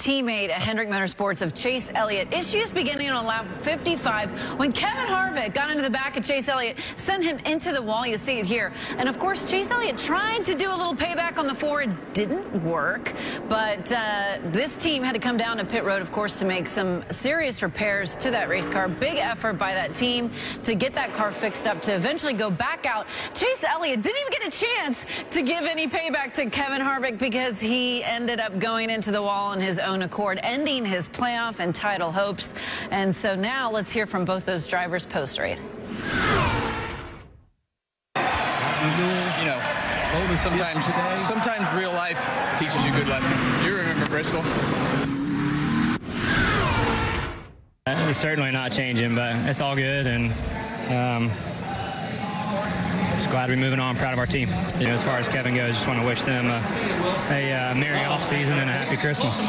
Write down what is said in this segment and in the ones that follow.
teammate at Hendrick Motorsports of Chase Elliott. Issues beginning on lap 55 when Kevin Harvick got into the back of Chase Elliott, sent him into the wall. You see it here. And of course, Chase Elliott tried to do a little payback on the 4. It didn't work. But this team had to come down to pit road, of course, to make some serious repairs to that race car. Big effort by that team to get that car fixed up to eventually go back out. Chase Elliott didn't even get a chance to give any payback to Kevin Harvick because he ended up going into the wall on his own accord, ending his playoff and title hopes. And so now let's hear from both those drivers post-race. You know, sometimes real life teaches you a good lesson. You remember Bristol? It's certainly not changing, but it's all good, and just glad to be moving on. Proud of our team. You know, as far as Kevin goes, just want to wish them a merry off-season and a happy Christmas.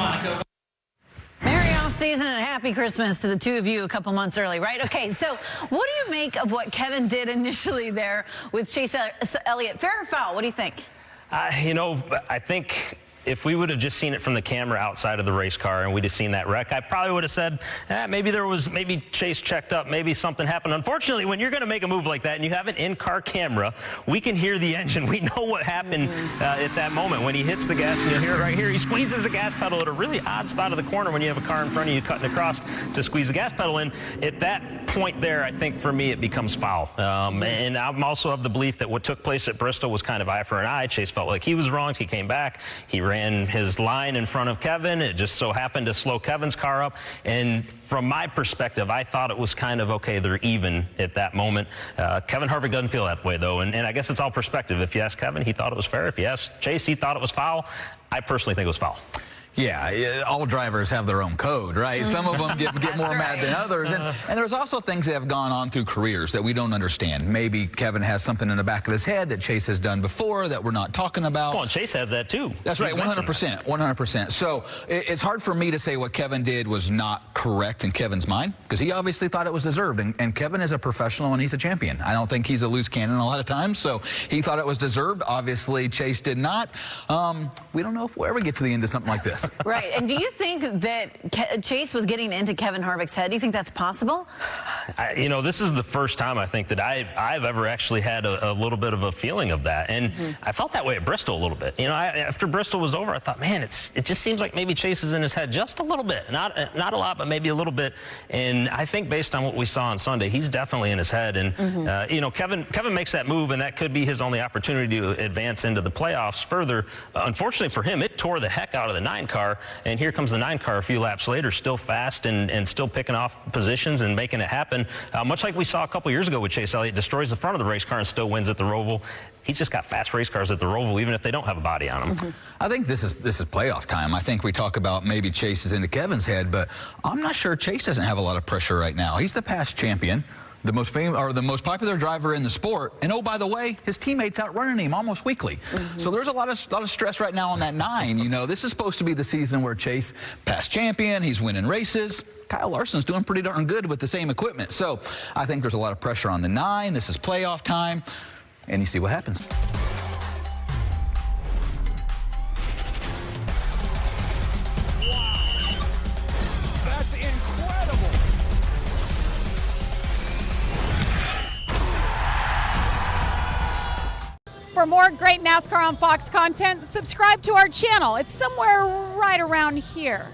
Merry off-season and a happy Christmas to the two of you a couple months early, right? Okay, so what do you make of what Kevin did initially there with Chase Elliott? Fair or foul? What do you think? You know, I think if we would have just seen it from the camera outside of the race car and we'd have seen that wreck, I probably would have said, maybe Chase checked up, maybe something happened. Unfortunately, when you're going to make a move like that and you have an in-car camera, we can hear the engine. We know what happened at that moment when he hits the gas, and you'll hear it right here. He squeezes the gas pedal at a really odd spot of the corner when you have a car in front of you cutting across to squeeze the gas pedal in. At that point there, I think for me it becomes foul. And I'm also of the belief that what took place at Bristol was kind of eye for an eye. Chase felt like he was wronged. He came back. He ran his line in front of Kevin. It just so happened to slow Kevin's car up. And from my perspective, I thought it was kind of okay. They're even at that moment. Kevin Harvick doesn't feel that way, though. And I guess it's all perspective. If you ask Kevin, he thought it was fair. If you ask Chase, he thought it was foul. I personally think it was foul. Yeah, all drivers have their own code, right? Some of them get more mad than others. And there's also things that have gone on through careers that we don't understand. Maybe Kevin has something in the back of his head that Chase has done before that we're not talking about. Well, Chase has that too. That's right, 100%, 100%. So it's hard for me to say what Kevin did was not correct in Kevin's mind, because he obviously thought it was deserved. And Kevin is a professional and he's a champion. I don't think he's a loose cannon a lot of times, so he thought it was deserved. Obviously, Chase did not. We don't know if we'll ever get to the end of something like this. Right. And do you think that Chase was getting into Kevin Harvick's head? Do you think that's possible? You know, this is the first time I think that I've ever actually had a little bit of a feeling of that. And I felt that way at Bristol a little bit. You know, after Bristol was over, I thought, man, it just seems like maybe Chase is in his head just a little bit. Not a lot, but maybe a little bit. And I think based on what we saw on Sunday, he's definitely in his head. And, you know, Kevin makes that move, and that could be his only opportunity to advance into the playoffs further. Unfortunately for him, it tore the heck out of the 9 car. And here comes the 9 car a few laps later, still fast and still picking off positions and making it happen. Much like we saw a couple years ago with Chase Elliott, destroys the front of the race car and still wins at the Roval. He's just got fast race cars at the Roval, even if they don't have a body on them. I think this is playoff time. I think we talk about maybe Chase is into Kevin's head, but I'm not sure Chase doesn't have a lot of pressure right now. He's the past champion, the most famous or the most popular driver in the sport, and oh, by the way, his teammates outrunning him almost weekly. So there's a lot of stress right now on that 9. You know, this is supposed to be the season where Chase, past champion, he's winning races. Kyle Larson's doing pretty darn good with the same equipment. So I think there's a lot of pressure on the 9. This is playoff time, and you see what happens. That's incredible. For more great NASCAR on Fox content, subscribe to our channel. It's somewhere right around here.